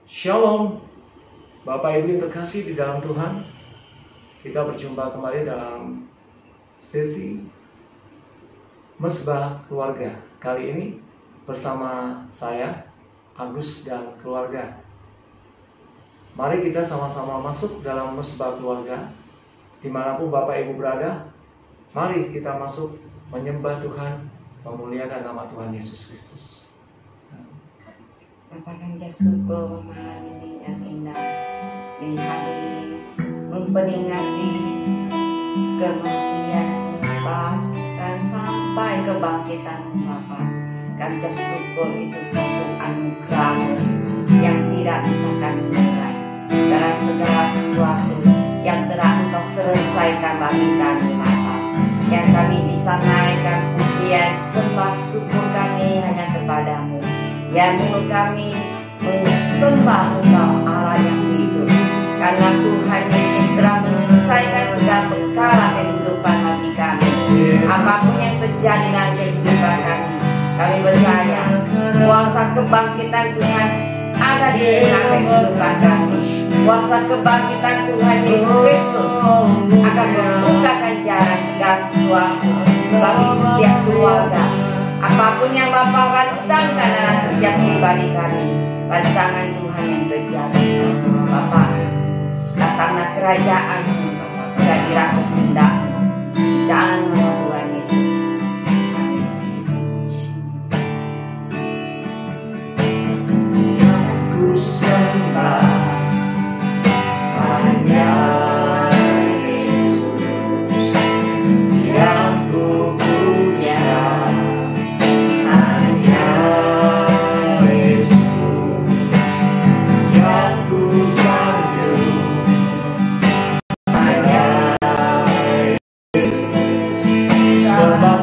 Shalom, Bapak Ibu yang terkasih di dalam Tuhan. Kita berjumpa kembali dalam sesi Mesbah Keluarga. Kali ini bersama saya, Agus dan keluarga. Mari kita sama-sama masuk dalam Mesbah Keluarga. Dimanapun Bapak Ibu berada, mari kita masuk menyembah Tuhan, memuliakan nama Tuhan Yesus Kristus. Bapa kami syukur malam ini yang indah, di hari memperingati kematian Bapa dan sampai kebangkitan Bapa. Kami syukur itu satu anugerah yang tidak bisa kami nilai, karena segala sesuatu yang telah Engkau selesaikan bagi kami Bapa, yang kami bisa naikkan pujian sembah syukur kami hanya kepadamu. Ya, mulut kami menyembah Engkau Allah yang hidup, karena Tuhan Yesus telah menyelesaikan segala perkara kehidupan bagi kami. Apapun yang terjadi dalam kehidupan kami percaya kuasa kebangkitan Tuhan ada di tengah kehidupan kami. Kuasa kebangkitan Tuhan Yesus Kristus akan membukakan jalan segala sesuatu bagi setiap keluarga. Apapun yang Bapa rancangkan dalam setiap pribadi kami, rancangan Tuhan yang terjadi. Bapa, datanglah kerajaan-Mu, jadilah kehendak-Mu dalam nama Tuhan Yesus. Ku sembah hanya Yesus yang ku puja, hanya Yesus yang ku sanjung, hanya Yesus sembah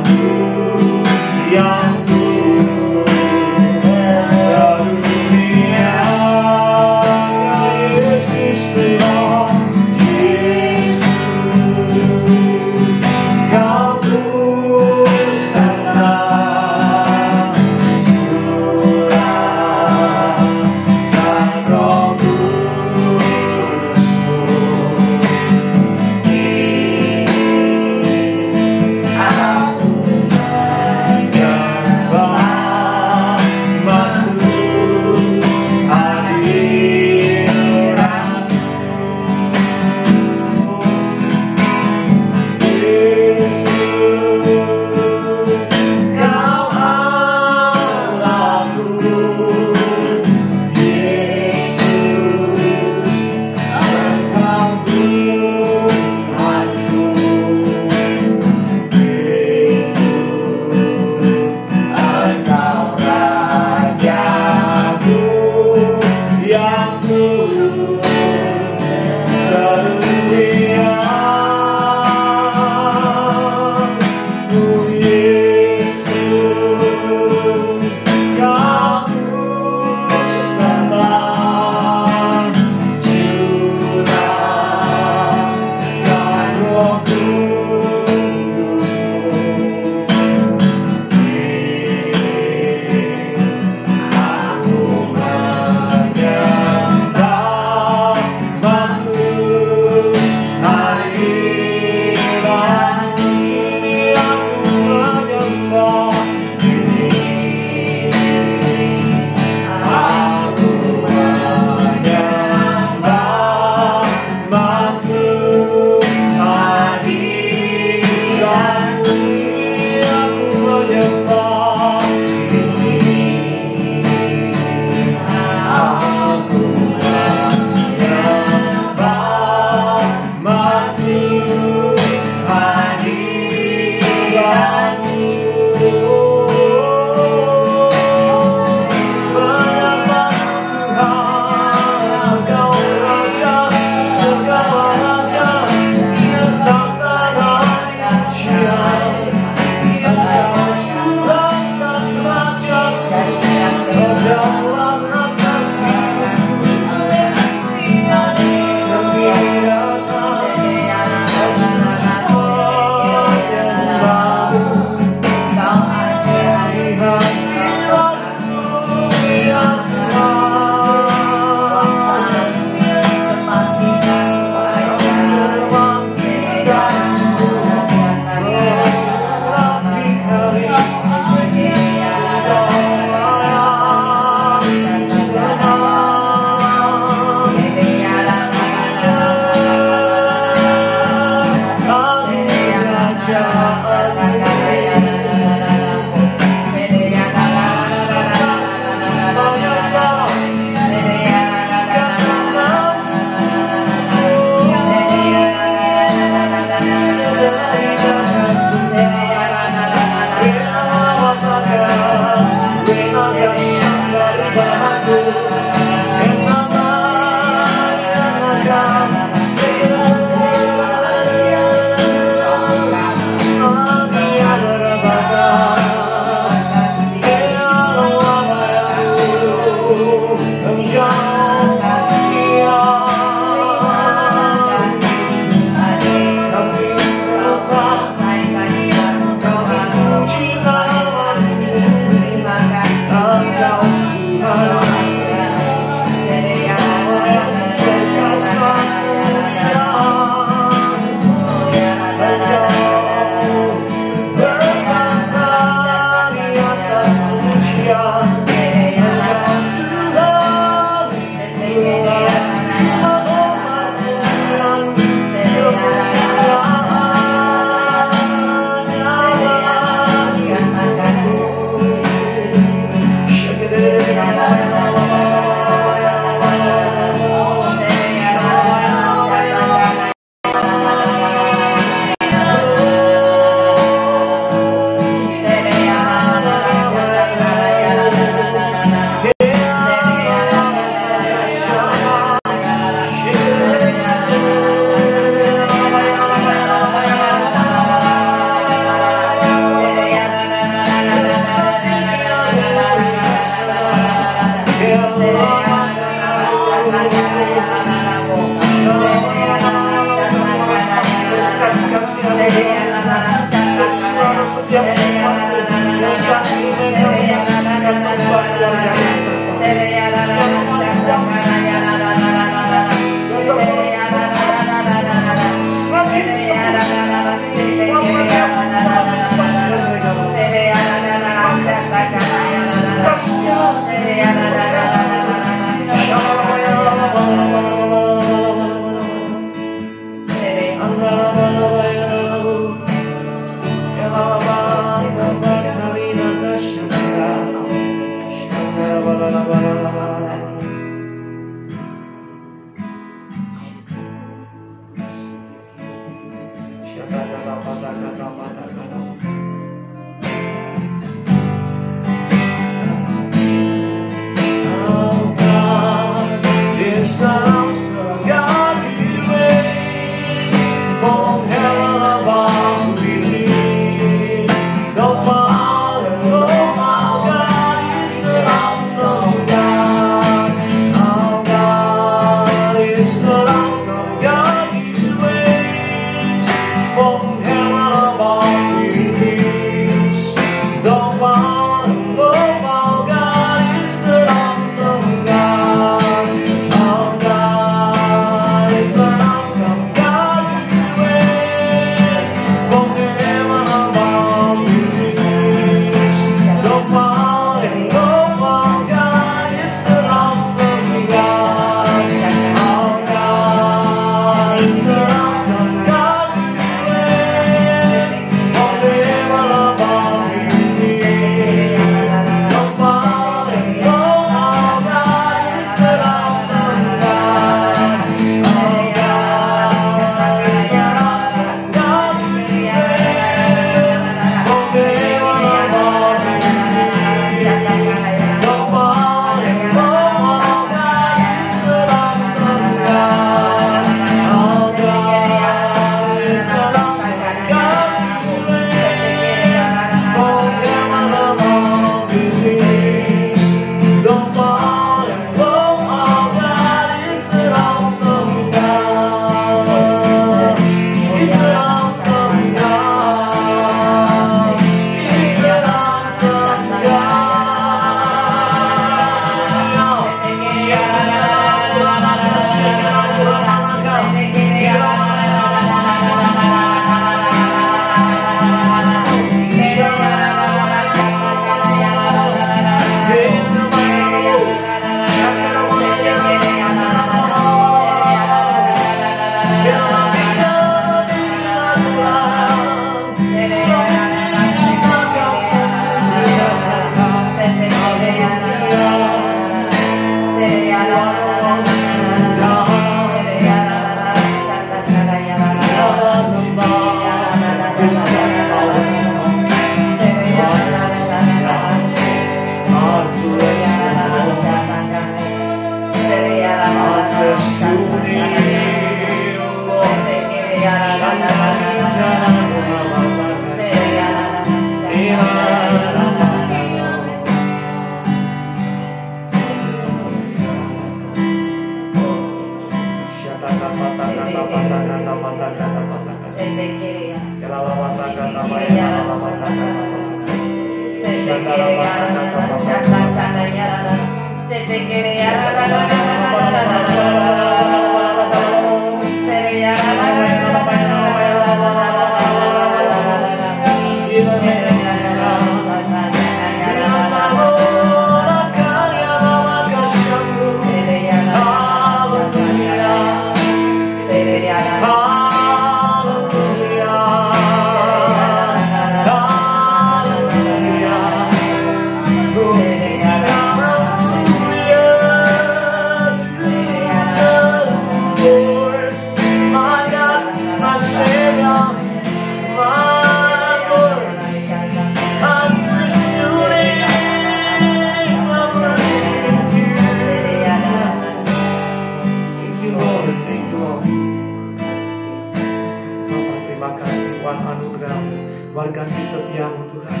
Kasih setiamu Tuhan,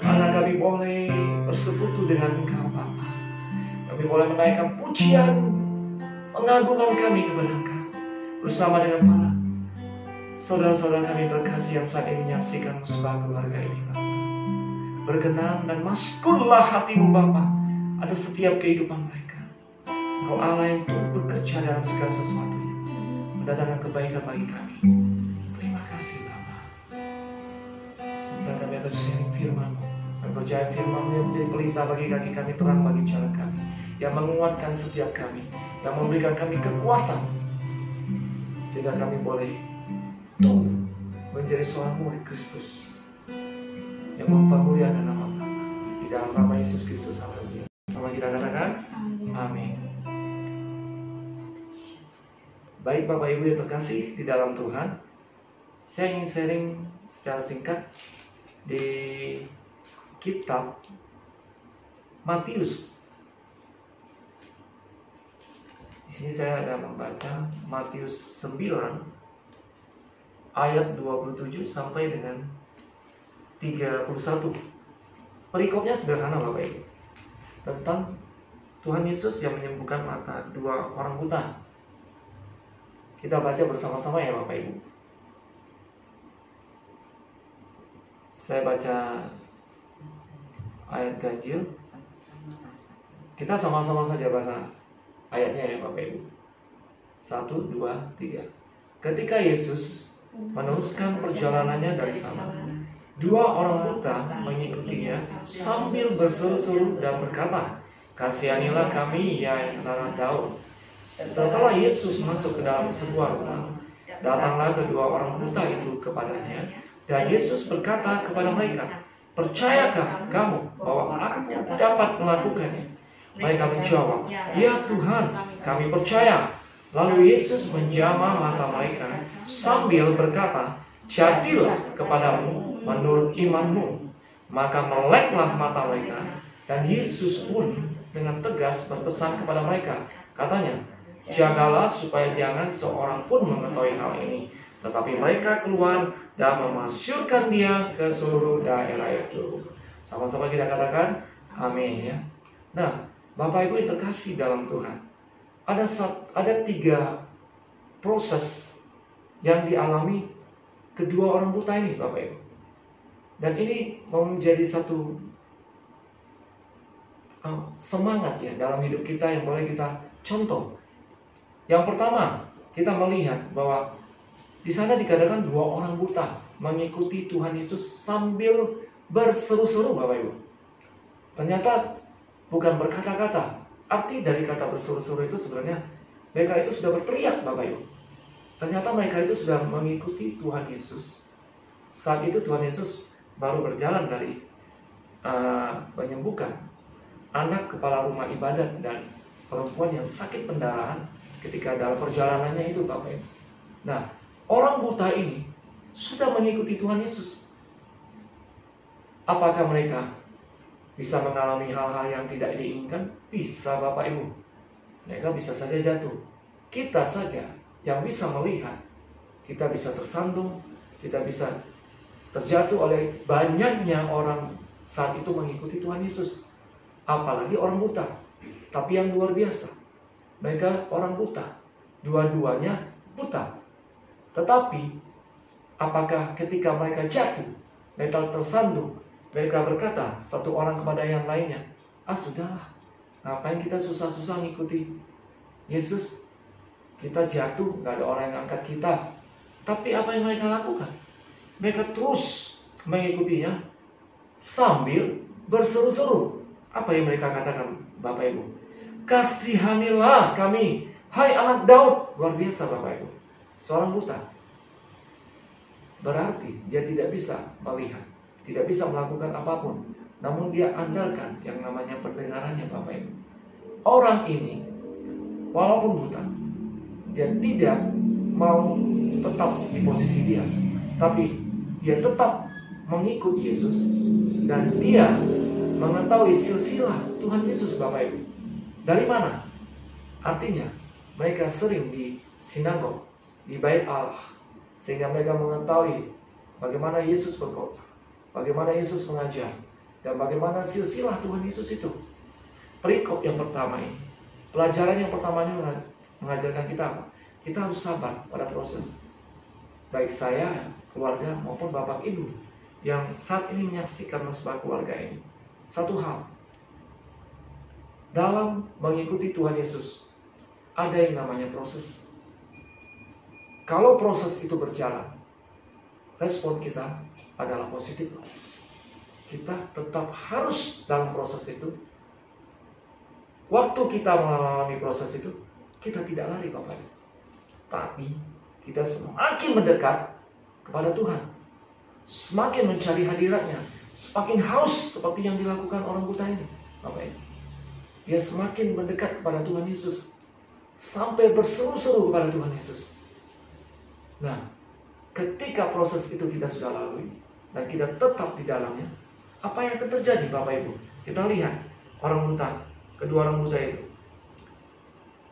karena kami boleh bersekutu dengan Engkau Bapa. Kami boleh menaikkan pujian, pengagungkan kami kepada Engkau bersama dengan para saudara-saudara kami terkasih yang saat ini menyaksikan musbah keluarga ini Bapa. Berkenan dan maskurlah hatimu Bapa atas setiap kehidupan mereka. Engkau Allah yang turut bekerja dalam segala sesuatunya, mendatangkan kebaikan bagi kami. Terima kasih Bapa. Dan kami akan sharing firman-Mu. Kami percaya firman-Mu yang menjadi pelita bagi kaki kami, terang bagi jalan kami, yang menguatkan setiap kami, yang memberikan kami kekuatan, sehingga kami boleh tumbuh menjadi seorang murid Kristus yang mempermuliakan nama Bapa. Di dalam nama Yesus Kristus, haleluya. Sama kita katakan, amin. Baik Bapak Ibu yang terkasih di dalam Tuhan, saya ingin sharing secara singkat di kitab Matius. Di sini saya ada membaca Matius 9 ayat 27 sampai dengan 31. Perikopnya sederhana Bapak Ibu, tentang Tuhan Yesus yang menyembuhkan mata dua orang buta. Kita baca bersama-sama ya Bapak Ibu. Saya baca ayat ganjil. Kita sama-sama saja baca ayatnya ya Bapak Ibu. 1, 2, 3. Ketika Yesus meneruskan perjalanannya dari sana, dua orang buta mengikutinya sambil berseru-seru dan berkata, "Kasihanilah kami ya anak Daud." Setelah Yesus masuk ke dalam sebuah rumah, datanglah kedua orang buta itu kepadanya. Dan Yesus berkata kepada mereka, "Percayakah kamu bahwa aku dapat melakukannya?" Mereka menjawab, "Ya Tuhan, kami percaya." Lalu Yesus menjamah mata mereka sambil berkata, "Jadilah kepadamu menurut imanmu." Maka meleklah mata mereka, dan Yesus pun dengan tegas berpesan kepada mereka. Katanya, "Jagalah supaya jangan seorang pun mengetahui hal ini." Tetapi mereka keluar dan memasyurkan dia ke seluruh daerah itu. Sama-sama kita katakan, amin ya. Nah, Bapak Ibu yang terkasih dalam Tuhan, ada 3 proses yang dialami kedua orang buta ini Bapak Ibu. Dan ini menjadi satu semangat ya dalam hidup kita yang boleh kita contoh. Yang pertama, kita melihat bahwa di sana dikatakan dua orang buta mengikuti Tuhan Yesus sambil berseru-seru Bapak Ibu. Ternyata bukan berkata-kata. Arti dari kata berseru-seru itu sebenarnya mereka itu sudah berteriak Bapak Ibu. Ternyata mereka itu sudah mengikuti Tuhan Yesus. Saat itu Tuhan Yesus baru berjalan dari menyembuhkan anak kepala rumah ibadat dan perempuan yang sakit pendarahan ketika dalam perjalanannya itu Bapak Ibu. Nah, orang buta ini sudah mengikuti Tuhan Yesus. Apakah mereka bisa mengalami hal-hal yang tidak diinginkan? Bisa Bapak Ibu. Mereka bisa saja jatuh. kita saja yang bisa melihat, kita bisa tersandung, kita bisa terjatuh oleh banyaknya orang saat itu mengikuti Tuhan Yesus. Apalagi orang buta. Tapi yang luar biasa, mereka orang buta, dua-duanya buta. Tetapi apakah ketika mereka jatuh, mereka tersandung, mereka berkata satu orang kepada yang lainnya, sudahlah, ngapain kita susah-susah ngikuti Yesus? Kita jatuh, gak ada orang yang angkat kita. Tapi apa yang mereka lakukan? Mereka terus mengikutinya sambil berseru-seru. Apa yang mereka katakan, Bapak Ibu? Kasihanilah kami, hai anak Daud. Luar biasa Bapak Ibu. Seorang buta. Berarti dia tidak bisa melihat, tidak bisa melakukan apapun. Namun dia andalkan yang namanya pendengarannya Bapak Ibu. Orang ini walaupun buta, dia tidak mau tetap di posisi dia, tapi dia tetap mengikut Yesus. Dan dia mengetahui silsilah Tuhan Yesus Bapak Ibu. Dari mana? Artinya mereka sering di sinagog, di bait Allah, sehingga mereka mengetahui bagaimana Yesus berkhotbah, bagaimana Yesus mengajar, dan bagaimana silsilah Tuhan Yesus itu. Perikop yang pertama ini, pelajaran yang pertama ini mengajarkan kita apa? Kita harus sabar pada proses. Baik saya, keluarga, maupun Bapak Ibu yang saat ini menyaksikan musbah keluarga ini. Satu hal, dalam mengikuti Tuhan Yesus, ada yang namanya proses. Kalau proses itu berjalan, respon kita adalah positif. Kita tetap harus dalam proses itu. Waktu kita mengalami proses itu, kita tidak lari Bapak Ibu. Tapi kita semakin mendekat kepada Tuhan, semakin mencari hadiratnya, semakin haus seperti yang dilakukan orang buta ini Bapak Ibu. Dia semakin mendekat kepada Tuhan Yesus, sampai berseru-seru kepada Tuhan Yesus. Nah, ketika proses itu kita sudah lalui dan kita tetap di dalamnya, apa yang akan terjadi Bapak Ibu? Kita lihat orang buta, kedua orang buta itu.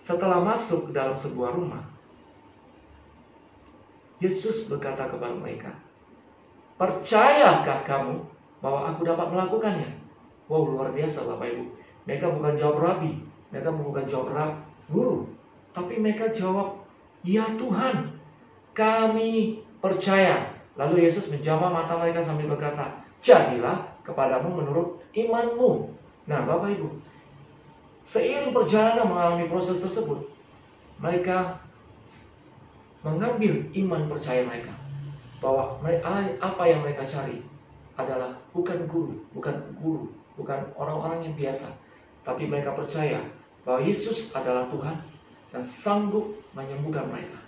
Setelah masuk ke dalam sebuah rumah, Yesus berkata kepada mereka, percayakah kamu bahwa aku dapat melakukannya? Wow, luar biasa Bapak Ibu. Mereka bukan jawab rabi, mereka bukan jawab guru, tapi mereka jawab, ya Tuhan, kami percaya. Lalu Yesus menjamah mata mereka sambil berkata, jadilah kepadamu menurut imanmu. Nah Bapak Ibu, seiring perjalanan mengalami proses tersebut, mereka mengambil iman percaya mereka, bahwa apa yang mereka cari adalah bukan guru, bukan orang-orang yang biasa, tapi mereka percaya bahwa Yesus adalah Tuhan dan sanggup menyembuhkan mereka.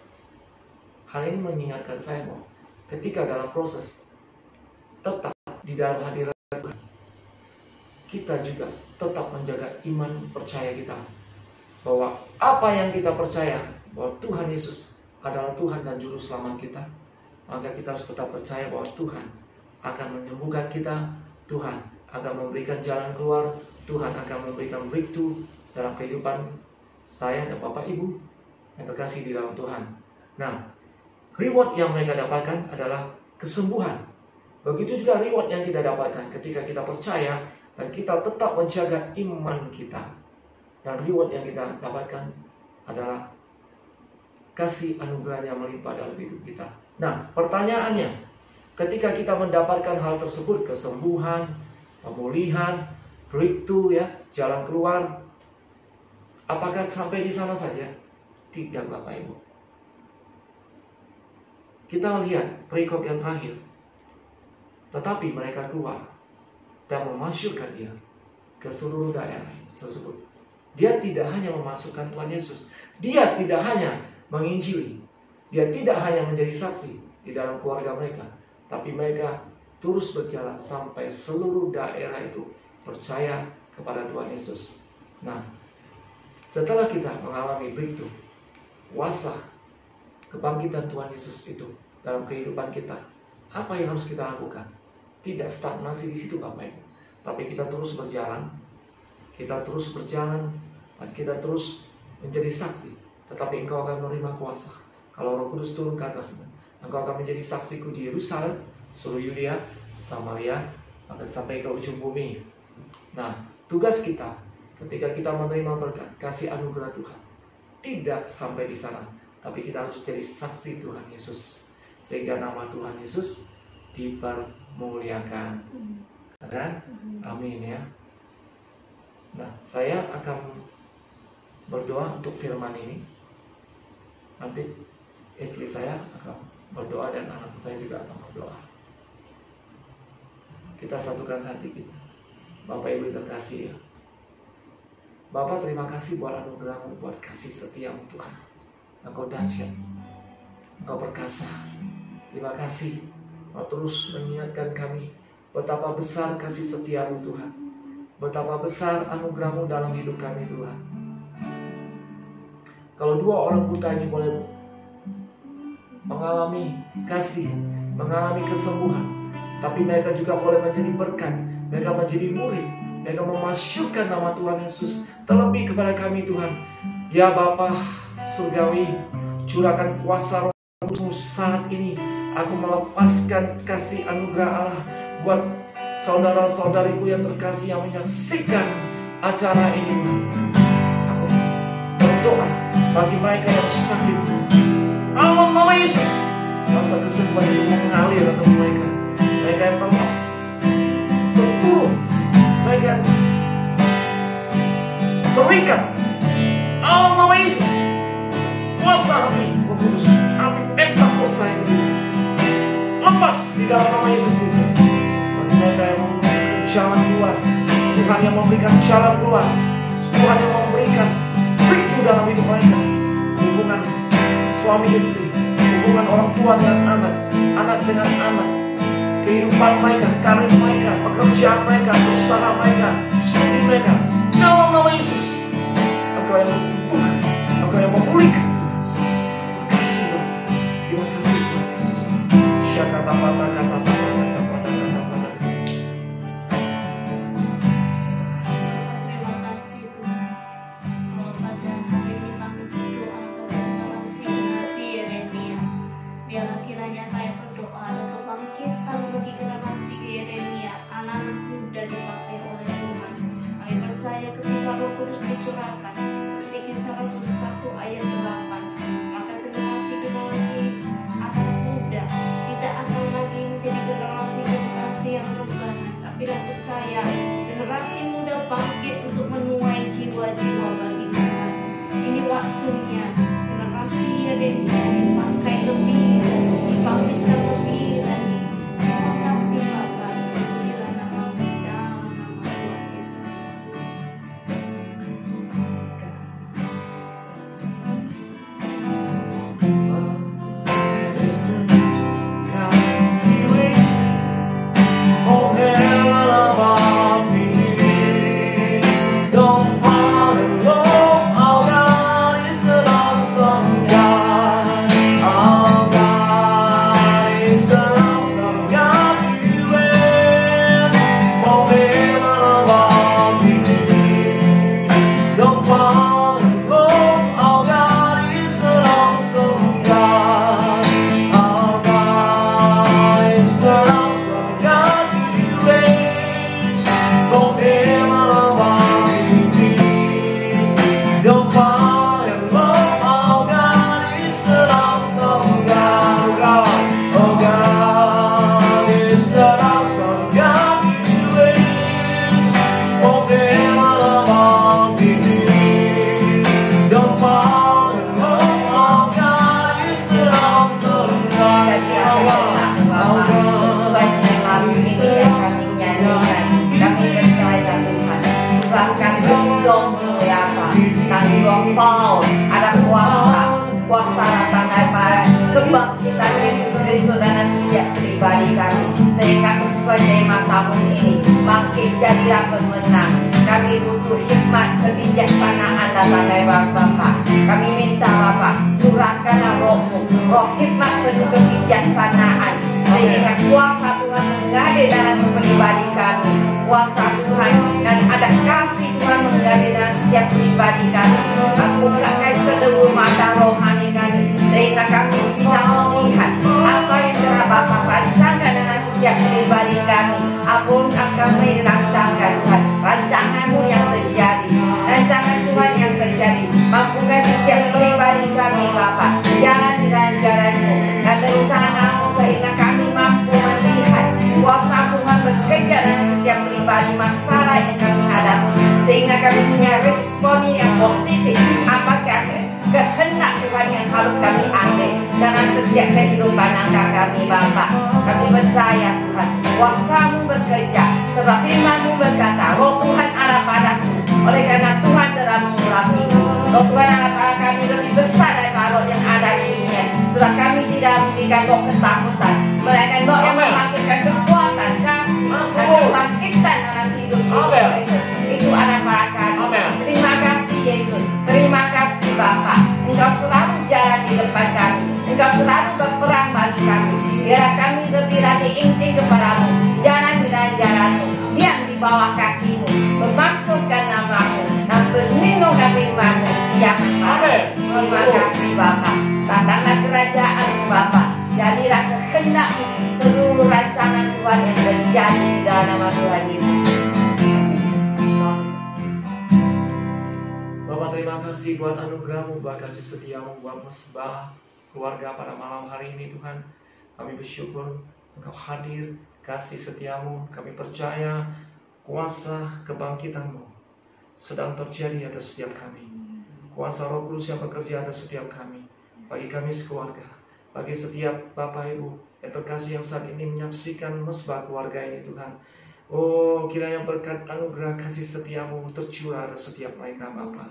Hal ini mengingatkan saya bahwa ketika dalam proses tetap di dalam hadirat Tuhan, kita juga tetap menjaga iman percaya kita, bahwa apa yang kita percaya bahwa Tuhan Yesus adalah Tuhan dan Juru Selamat kita, maka kita harus tetap percaya bahwa Tuhan akan menyembuhkan kita, Tuhan akan memberikan jalan keluar, Tuhan akan memberikan breakthrough dalam kehidupan saya dan Bapak Ibu yang terkasih di dalam Tuhan. Nah, reward yang mereka dapatkan adalah kesembuhan. Begitu juga reward yang kita dapatkan ketika kita percaya dan kita tetap menjaga iman kita. Dan reward yang kita dapatkan adalah kasih anugerah yang melimpah dalam hidup kita. Nah, pertanyaannya, ketika kita mendapatkan hal tersebut, kesembuhan, pemulihan, breakthrough ya, jalan keluar, apakah sampai di sana saja? Tidak Bapak Ibu. Kita lihat perikop yang terakhir. Tetapi mereka keluar dan memasukkan dia ke seluruh daerah tersebut. Dia tidak hanya memasukkan Tuhan Yesus, dia tidak hanya menginjili, dia tidak hanya menjadi saksi di dalam keluarga mereka, tapi mereka terus berjalan sampai seluruh daerah itu percaya kepada Tuhan Yesus. Nah, setelah kita mengalami breakthrough, kuasa kebangkitan Tuhan Yesus itu dalam kehidupan kita, apa yang harus kita lakukan? Tidak stagnasi di situ Bapak Ibu, tapi kita terus berjalan, dan kita terus menjadi saksi tetapi engkau akan menerima kuasa kalau Roh Kudus turun ke atasmu. Engkau akan menjadi saksiku di Yerusalem, seluruh Yudea, Samaria, akan sampai ke ujung bumi. Nah, tugas kita ketika kita menerima berkat, kasih anugerah Tuhan, tidak sampai di sana, tapi kita harus jadi saksi Tuhan Yesus, sehingga nama Tuhan Yesus dipermuliakan. Kan? Amin ya. Nah, saya akan berdoa untuk firman ini. Nanti istri saya akan berdoa dan anak saya juga akan berdoa. Kita satukan hati kita. Bapak Ibu terkasih ya. Bapak, terima kasih buat anugerah-Mu, buat kasih setiamu Tuhan. Engkau dahsyat, Engkau perkasa. Terima kasih Engkau terus mengingatkan kami betapa besar kasih setiamu Tuhan, betapa besar anugerah-Mu dalam hidup kami Tuhan. Kalau dua orang buta ini boleh mengalami kasih, mengalami kesembuhan, tapi mereka juga boleh menjadi berkat, mereka menjadi murid, mereka memasyurkan nama Tuhan Yesus. Terlebih kepada kami Tuhan, ya Bapa surgawi, curahkan kuasa Roh-Mu saat ini. Aku melepaskan kasih anugerah Allah buat saudara-saudariku yang terkasih yang menyaksikan acara ini. Aku berdoa bagi mereka yang sakit, dalam nama Yesus, rasa kesembuhan itu mengalir atas mereka. Mereka yang telah terpuruk, mereka yang terikat, dalam nama Yesus, kuasa kami, Roh Kudus, kami Pentakosta ini lepas di dalam nama Yesus Kristus. Bagi mereka yang memberikan jalan keluar, Tuhan yang memberikan jalan keluar, Tuhan yang memberikan breakthrough dalam hidup mereka. Hubungan suami istri, hubungan orang tua dengan anak, anak dengan anak, kehidupan mereka, karir mereka, pekerjaan mereka, usaha mereka, studi mereka, dalam nama Yesus. Engkau yang membuka, Engkau yang memulihkan. Terima kasih Tuhan, terima kasih Tuhan Yesus. Dicurahkan seperti Kisah Rasul 1 ayat 8, maka generasi anak muda tidak akan lagi menjadi generasi yang rengganan, tapi dan percaya generasi muda bangkit untuk menuai jiwa-jiwa bagi Tuhan. Ini waktunya generasi Yeremia dipakai lebih, dibangkitkan lebih lagi. Terima kasih Bapa, pujilah nama-Mu dalam nama Tuhan Yesus. Ada kuasa datang daripada kebangkitan Yesus Kristus dan sejak pribadi kami, sehingga sesuai tema tahun ini bangkit jadilah pemenang. Kami butuh hikmat kebijaksanaan datang dari Bapa. Kami minta Bapa, curahkanlah Roh-Mu, roh hikmat penuh kebijaksanaan, sehingga kuasa Tuhan mengalir dalam pribadi kami, kuasa Tuhan dan ada kasih Tuhan mengalir dalam setiap pribadi kami. Bukakan seluruh mata rohani kami, sehingga kami bisa melihat apa yang telah Bapa rancangkan dalam setiap pribadi kami. Apa yang kami rancangkan Tuhan, rancangan-Mu yang terjadi, rancangan Tuhan yang terjadi. Mampukan setiap pribadi kami Bapa, jalan di dalam jalan-Mu dan rencana-Mu, sehingga kami mampu melihat kuasa Tuhan bekerja dalam setiap pribadi masalah yang kami hadapi, sehingga kami punya respon yang positif. Apakah kehendak Tuhan yang harus kami ambil dalam setiap kehidupan angka kami Bapa. Kami percaya Tuhan, kuasa-Mu bekerja, sebab firman-Mu berkata, Roh Tuhan ada padaku, oleh karena Tuhan telah mengurapiku. Roh Tuhan ada pada kami lebih besar daripada roh yang ada di dunia, sebab kami tidak memberikan roh ketakutan, melainkan roh yang membangkitkan kekuatan, kasih, dan kebangkitan dalam hidup Yesus. Itu ada pada kami. Terima kasih Yesus, terima kasih Bapa. Engkau selalu jalan di depan kami, Engkau selalu berperang bagi kami. Biarlah kami lebih lagi inti kepada-Mu, jalan di dalam jalan-Mu, diam di bawah kaki-Mu, memasukkan nama-Mu dan berlindungkan firman-Mu setiap hari. Terima kasih Bapa. Datanglah kerajaan-Mu Bapa, jadilah kehendak-Mu, seluruh rancangan Tuhan yang terjadi di dalam nama Tuhan Yesus. Bapak, terima kasih buat anugerah-Mu, buat kasih setia-Mu, buat mesbah keluarga pada malam hari ini Tuhan. Kami bersyukur Engkau hadir, kasih setia-Mu. Kami percaya kuasa kebangkitan-Mu sedang terjadi atas setiap kami. Kuasa Roh Kudus yang bekerja atas setiap kami, bagi kami sekeluarga, bagi setiap Bapak Ibu yang terkasih yang saat ini menyaksikan mesbah keluarga ini Tuhan. Oh, kiranya berkat anugerah kasih setia-Mu tercurah atas setiap mereka Bapa.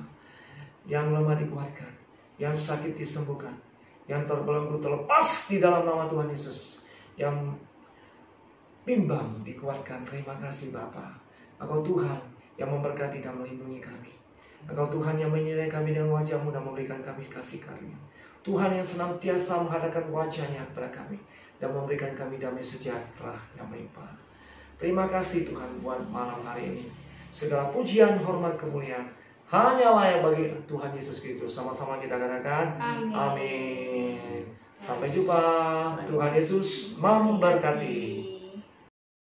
Yang lemah dikuatkan, yang sakit disembuhkan, yang terbelenggu terlepas di dalam nama Tuhan Yesus, yang bimbang dikuatkan. Terima kasih Bapa. Engkau Tuhan yang memberkati dan melindungi kami. Engkau Tuhan yang menyinari kami dengan wajah-Mu dan memberikan kami kasih karunia. Tuhan yang senantiasa menghadapkan wajah-Nya kepada kami dan memberikan kami damai sejahtera yang melimpah. Terima kasih Tuhan buat malam hari ini. Segala pujian, hormat, kemuliaan hanya layak bagi Tuhan Yesus Kristus. Sama-sama kita katakan Amin. amin. Sampai jumpa. Tuhan Yesus memberkati.